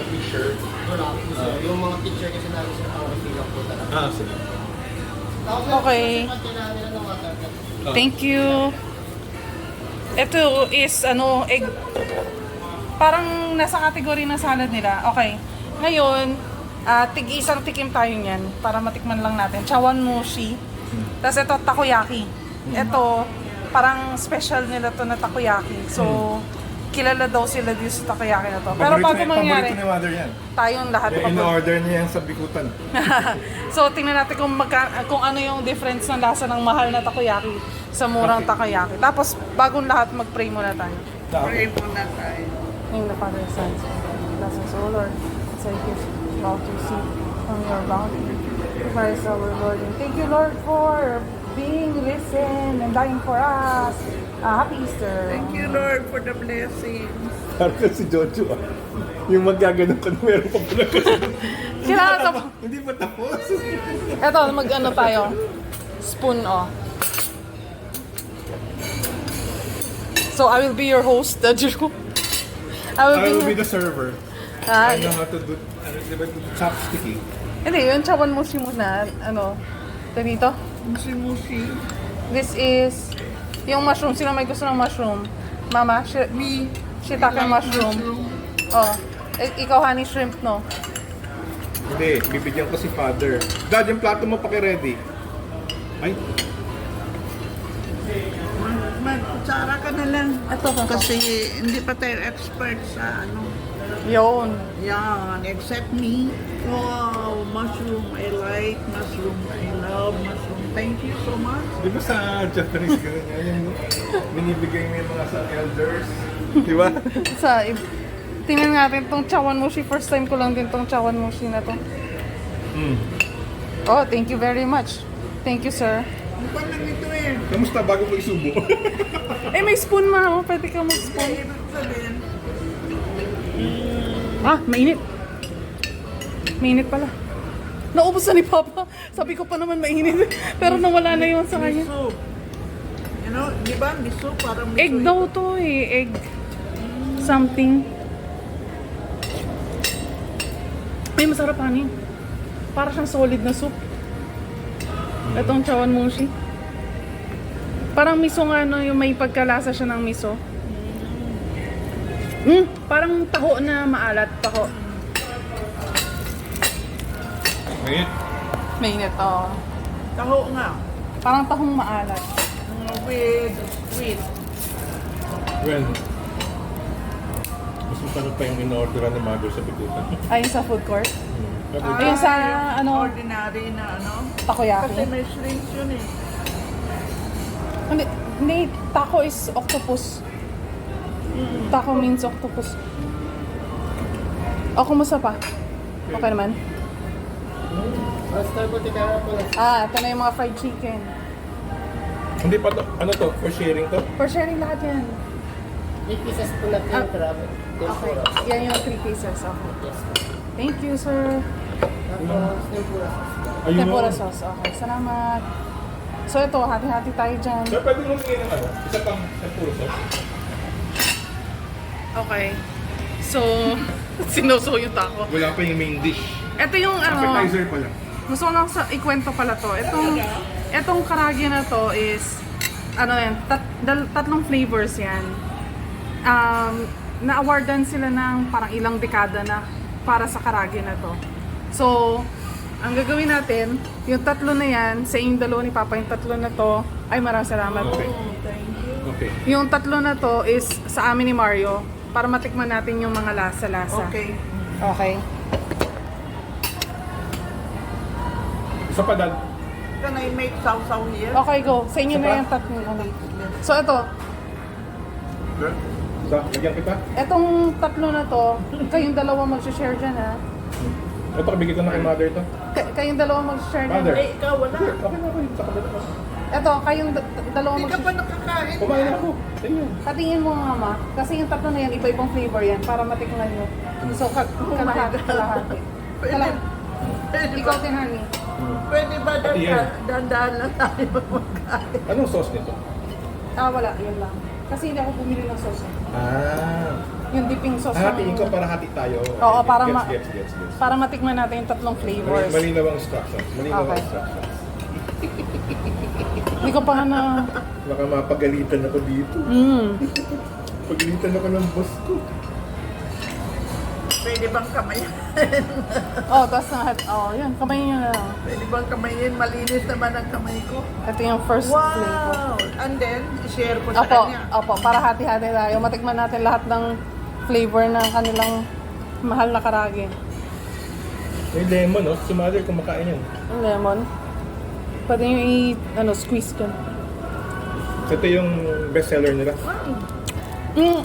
picture. Wala po sir. Yung mga picture kasi namin sir, okay lang po talaga. Ah, sige. Okay. Kailangan nila ng water. Thank you. Ito is egg. Parang nasa category na salad nila. Okay. Ngayon, tig-isang tikim tayo niyan para matikman lang natin. Chawanmushi. Tapos ito, takoyaki. Ito, parang special nila to na takoyaki. So, kilala daw sila dito sa takoyaki na to. Pero bago mangyari, Paborito ni Mother yan. tayong lahat In-order niya yan sa bikutan. So, tingnan natin kung ano yung difference ng lasa ng mahal na takoyaki sa murang takoyaki. Tapos, bagong lahat, mag-pray muna tayo. Pray muna tayo. In the Father, Son, bless us, O Lord, as I give love to see from your bounty. Christ our Lord. And thank you, Lord, for being risen and dying for us. Happy Easter. Thank you Lord for the blessings. Parang si Jojo yung magaganon ka na meron pa pala kasi. Kailangan ka Hindi pa tapos. Eto, mag-ano tayo. Spoon, So, I will be your host, Drew. I will be the server. Ah, I know how to do, diba, chopsticky. hindi, yung chawanmushi muna. Dito? Mushi-mushi. This is yung mushroom. Sino may gusto ng mushroom? Mama, shiitake mushroom. Oh, ikaw honey shrimp, no? Hindi, bibigyan ko si Father. Dad, yung plato mo paki-ready. Ay, Magkutsara ka na lang. Ito. Kasi hindi pa tayo expert sa Yun. yan, except me. Wow, mushroom, I like mushroom, I love mushroom. Thank you so much. di ba sa Japanese ganun yan? Yung binibigay mo yung mga sa elders. Di ba? Tingnan natin tong chawanmushi. First time ko lang din tong chawanmushi na to. Oh, thank you very much. Thank you, sir. Ano pa lang ito eh? Kamusta bago ko isubo? Eh, may spoon, ma. Pwede ka mag-spoon. Ibig sabihin, Mainit. Mainit pala. Naubos na ni Papa. Sabi ko pa naman mainit. Pero nawala na yun sa kanya. miso. You know, di ba miso parang miso? Egg daw to eh. Egg. Something. Ay, masarap hanin. Para siyang solid na soup. Itong chawanmushi. Parang miso nga no, yung may pagkalasa siya ng miso. Parang taho na maalat. Taho. Ngayon, Mainit, oh. Taho nga. Parang tahong maalat. With sweet. well, mas masarap pa yung in-orderan ni Mother sa bikutan. Ayun sa food court. Sabi, Ayun sa, Ordinary na Kasi takoyaki. may shrimps yun eh. Hindi, taco is octopus. Taco means octopus. O, kumusta pa? Okay naman? Ito na yung mga fried chicken. hindi pa to, ano to, for sharing to? For sharing lahat yan. 3 pieces po na yung crab. Okay, yan yung 3 pieces. Okay. Yes. Thank you, sir. Tapos, tempura sauce. Ayun Tempura o. sauce. Okay, salamat. So ito, hati-hati tayo dyan. Sir, pwede mo tingin ng ano? Isa pang tempura sauce? Okay. So, sinuso yung taco. Wala pa yung main dish. Ito yung Appetizer pa lang. gusto ko lang ikwento pala to. Itong karage na to is, tatlong flavors yan. Na-awardan sila ng parang ilang dekada na para sa karage na to. So, ang gagawin natin, yung tatlo na yan, sa inyong dalawa ni Papa, yung tatlo na to, ay maraming salamat. Okay. Okay. Yung tatlo na to is sa amin ni Mario, para matikman natin yung mga lasa-lasa. Okay. Okay. Isa pa, Dad. Can I make sausaw here? Okay, go. Sa inyo na yung tatlo. So, ito. Sir, lagyan kita. Etong tatlo na to, kayong dalawa mag-share dyan, ha? Ito, kabigay ko na kay Mother to. Kayong dalawa mag-share Mother. dyan. Eh, ikaw wala. Okay na ako yun. Sa kabila ko. Ito, kayong dalawa Hindi ka pa mag-share. nakakain. Kumain na ako. Tingnan. Patingin mo nga, ma. Kasi yung tatlo na yan, iba-ibang flavor yan, para matikman nyo. So, kalahati. Pwede Ikaw ba, din, honey. pwede ba Pati yan. dandahan lang tayo magkain? Anong sauce nito? Wala. Yun lang. Kasi hindi ako bumili ng sauce. Ah. Yung dipping sauce. Hatiin ng- ko para hati tayo. Oo, para gets. para matikman natin yung tatlong flavors. Malinaw ang instructions. Malinaw ang Okay. instructions. Hindi ko pa nga na... Baka mapagalitan ako dito. Pagalitan ako ng boss ko. Pwede bang kamayin? Oh, tapos na... Oh, yan. Kamay nyo na lang. Pwede bang kamayin? Malinis naman ang kamay ko. Ito yung first flavor. Wow! And then, i-share ko sa Opo, kanya. opo. Para hati-hati tayo. Matikman natin lahat ng flavor ng kanilang mahal na karage. May lemon, no? Si mother kumakain yan. Yung lemon. Pwede nyo squeeze dyan. Ito yung bestseller nila.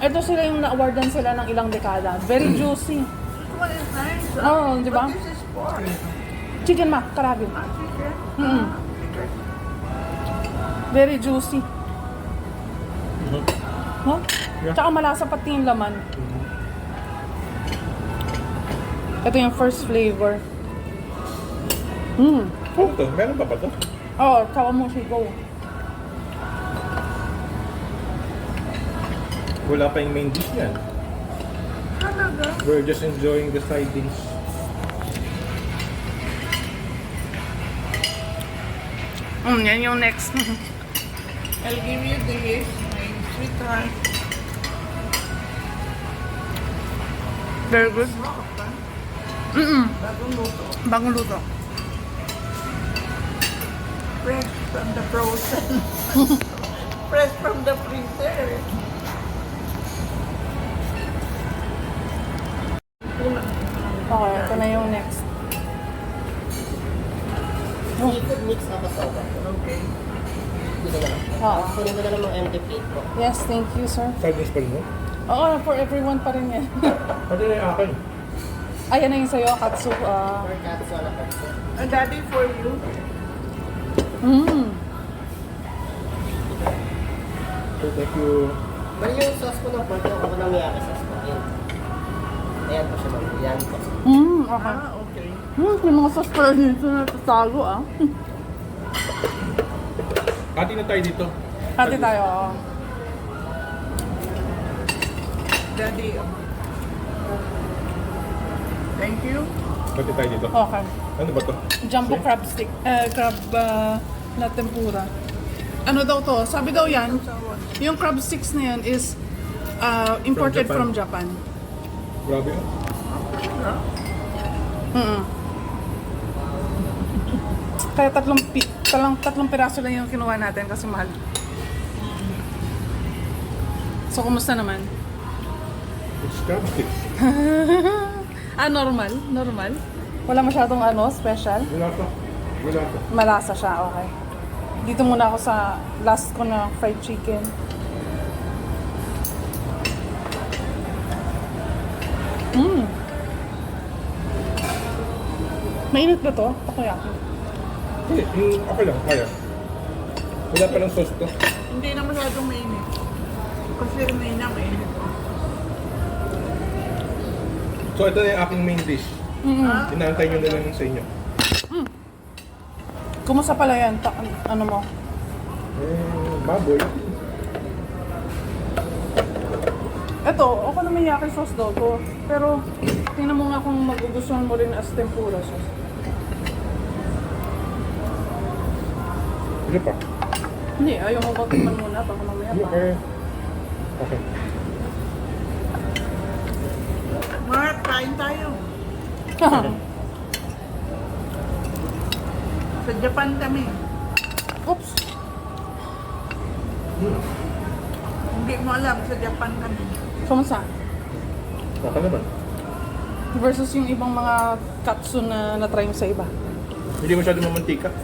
Ito sila yung na-awardan sila ng ilang dekada. Very juicy. Well, it's nice. Oo, di ba? What this is for? Chicken ma, karage. Chicken? Very juicy. Huh? Yeah. Tsaka malasa pati yung laman. Ito yung first flavor. Ano to? Meron pa ba to? Oh, kawamushi go. Wala pa yung main dish niyan. Talaga? We're just enjoying the side dish. Yan yung next. I'll give you this, my sweetheart. Very good. Bagong luto. Bagong luto. Fresh from the frozen. Fresh from the freezer. Okay, ito na yung next. Seafood mix na kasoba. Okay. Dito na lang. Oo. Kunin ko na lang mga empty plate ko. Yes, thank you, sir. Side dish pa rin mo? Oo, for everyone pa rin yan. Pati na yung akin. Ayan na yung sa'yo, katsu. For katsu na katsu. And daddy for you. So, thank you. Mali yung sauce ko ng pork, yung okonomiyaki sauce ko. Ayan. Ayan po siya, ma'am. Ayan po. Okay. Okay. May mga sauce pala dito na tasago, ah. Hati na tayo dito. Hati tayo, oo. Daddy. Thank you. Hati tayo dito. Okay. Ano ba to? Jumbo crab stick. Crab na tempura. Ano daw to? Sabi daw yan, yung crab sticks na yan is imported from Japan. Grabe yun. Kaya tatlong piraso lang yung kinuha natin kasi mahal. So, kumusta naman? It's crab sticks. Normal. Normal. Wala masyadong special. Wala to. Wala to. Malasa siya, okay. Dito muna ako sa last ko na fried chicken. Mainit ba to? Takoyaki. Hindi, okay lang, kaya. Wala pa lang sauce to. Hindi na masyadong mainit. Kasi mainit. So, ito na yung aking main dish. Inaantay nyo na lang yung sa inyo. Kumusta pala yan? Ano mo? Baboy. Ito, ako na may yaki sauce daw to. Pero, tingnan mo nga kung magugustuhan mo rin as tempura sauce. Ano pa? Hindi, ayaw mo tikman muna. Baka mamaya pa. Okay. Okay. Mark, kain tayo. Sa Japan kami. Oops. Hindi mo alam, sa Japan kami. Kumusta? Baka naman. Versus yung ibang mga katsu na na-try mo sa iba. Hindi masyadong mamantika.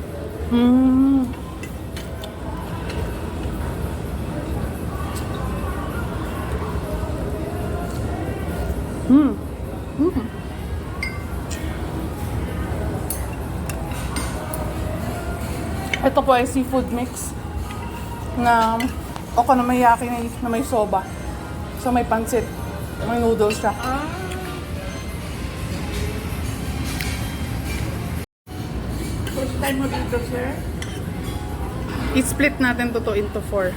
Ito po ay seafood mix na okonomiyaki na may soba. So may pansit, may noodles siya. First time mo dito, sir? I-split natin to into 4.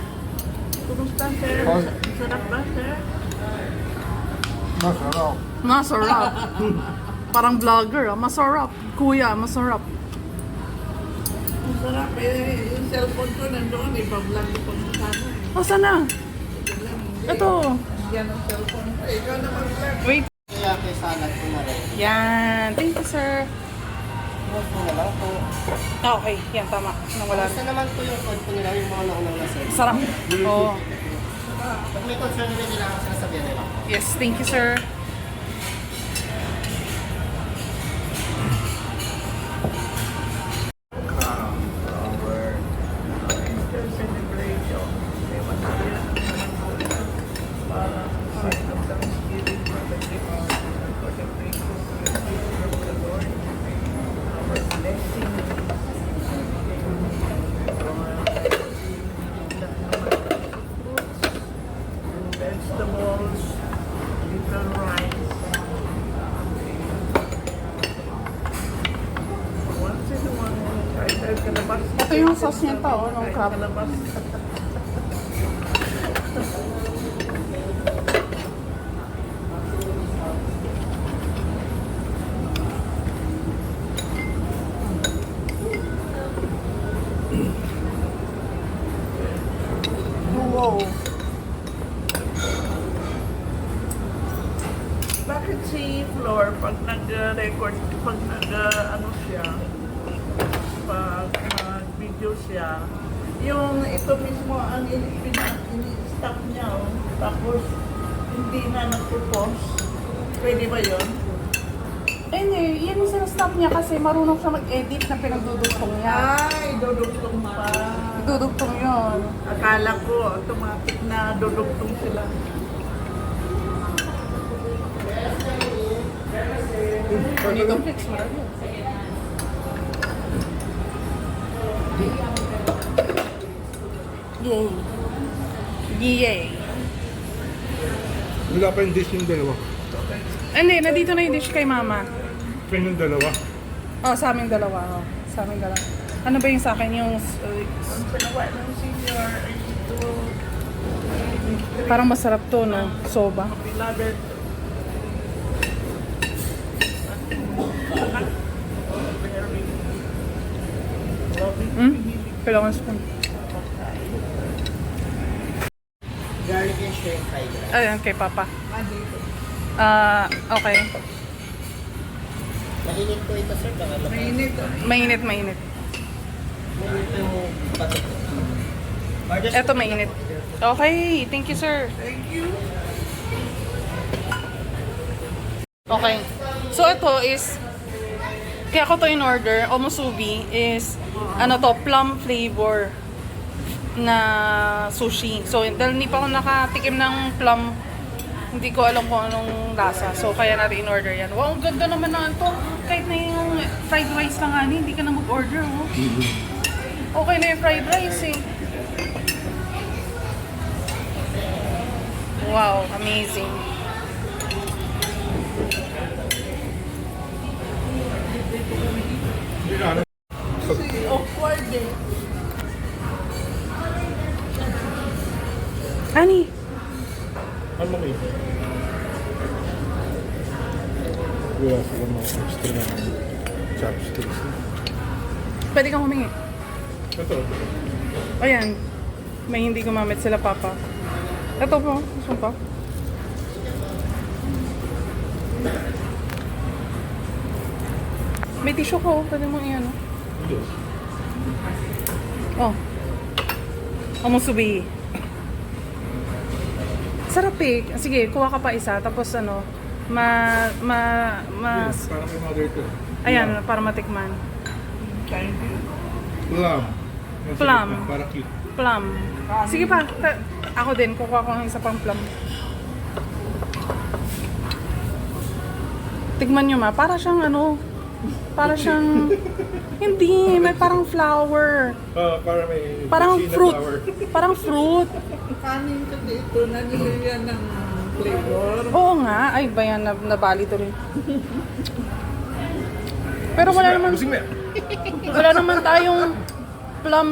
Kumusta, sir? Sarap ba, sir? Masarap. Masarap. Parang vlogger, masarap. Kuya, masarap. Masarap eh. Yung cellphone ko nandoon, ipa-vlog ko sa sana eh. O, sana? Ito. Yan ang cellphone ko. Ikaw na mag-vlog. Wait. Kaya kay salad ko na rin. Yan. Thank you, sir. Huwag po na lang po. Okay, yan, tama. Nang wala. Basta naman po yung code po nila, yung mga naunang nasa. Sarap. Oo. Pag may concern nila nila, sinasabihan nila. Yes, thank you, sir. Easter celebration. May mataya naman po yan. Para sign of thanksgiving for the gift for the faithful of the Lord. Our blessing. Vegetables, little rice. Once in a while, kahit kalabas. Ito yung sauce niya to, ng Kahit crab. kalabas. Wow. Bakit si Flor, pag nag-record, pag nag-ano siya, pag nag-video siya, yung ito mismo ang ini-stop niya, oh. Tapos hindi na nagpo-post. Pwede ba yun? Eh, hindi. Yan yung sinastop niya kasi marunong siya mag-edit na pinagdudugtong niya. Ay, dudugtong pa. Dudugtong yun. Akala ko, automatic na dudugtong sila. Dito fix mo rin yun. Yay. Yay. Wala pa yung dish yung dalawa. Hindi, nandito na yung dish kay mama. Pen yung dalawa. Oh, sa aming dalawa. Oh. Sa aming dalawa. Ano ba yung sa akin? Yung Ang pinawa ng senior, ito, parang masarap to, no? Soba. beloved. Hmm? Kailangan spoon. Garlic and shrimp fried rice. Ayan, kay papa. Okay. Mainit po ito, sir. Baka Mainit. Mainit, mainit. Mainit yung batik. Or just Eto, mainit. Okay, thank you, sir. Thank you. Okay. So, ito is, kaya ko to in order, omusubi, is, ano to, plum flavor na sushi. So, dahil hindi pa ako nakatikim ng plum, hindi ko alam kung anong lasa. So, kaya natin in order yan. Wow, ang ganda naman na ito. Kahit na yung fried rice lang nga, hindi ka na mag-order. Oh. Okay na yung fried rice eh. Wow, amazing. Hindi na ano. Kasi awkward eh. Ani? Ano mo eh? Wala sila mga extra na chopsticks. Pwede kang humingi. Ito. Ayan. May hindi gumamit sila, papa. Ito po. Gusto pa. May tissue ko. Pwede mo iyan, no? Yes. Oh. Omusubi. Sarap eh. Sige, kuha ka pa isa. Tapos ano, Yes, parang may mother to. ayan, para matikman. Thank you. Plum. Yung sa Plum. gitna, para cute. Plum. Sige pa. Ako din. Kukuha ko ng isa pang plum. Tigman nyo ma. Para siyang ano, para siyang, hindi, may parang flower. Para may Parang China fruit. flower. Parang fruit. Kanin ka dito, nanilagyan ng flavor. Oo nga. Ay, ba yan? Nabali to rin. Pero wala naman, Busing na. wala naman tayong plum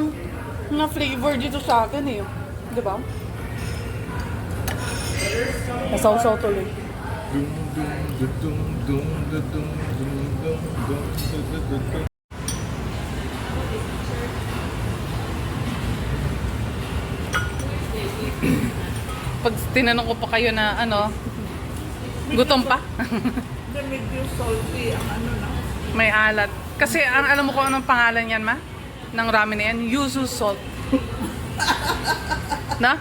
na flavor dito sa atin eh. Di ba? Nasaw-saw tuloy. Dum dum dum dum dum dum dum dum dum dum dum dum. Pag tinanong ko pa kayo na ano, gutom pa? The medyo salty ang ano na. May alat. Kasi ang alam mo kung anong pangalan yan, ma? Ng ramen na yan, yuzu salt. Na?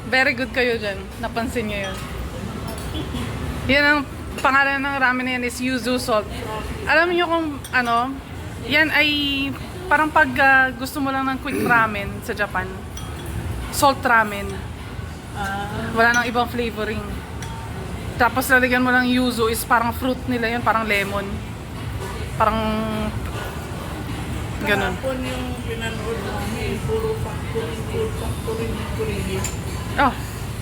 Very good kayo dyan. Napansin nyo yun. Yan ang pangalan ng ramen na yan is yuzu salt. Alam niyo kung ano, yan ay parang pag gusto mo lang ng quick ramen sa Japan. Salt ramen. Wala nang ibang flavoring. Tapos lalagyan mo lang yuzu is parang fruit nila yun, parang lemon. Parang ganun. Kahapon yung pinanood namin, puro factory ni Korea. Oh,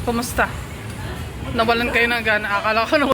kumusta? Nawalan kayo ng gana. Akala ko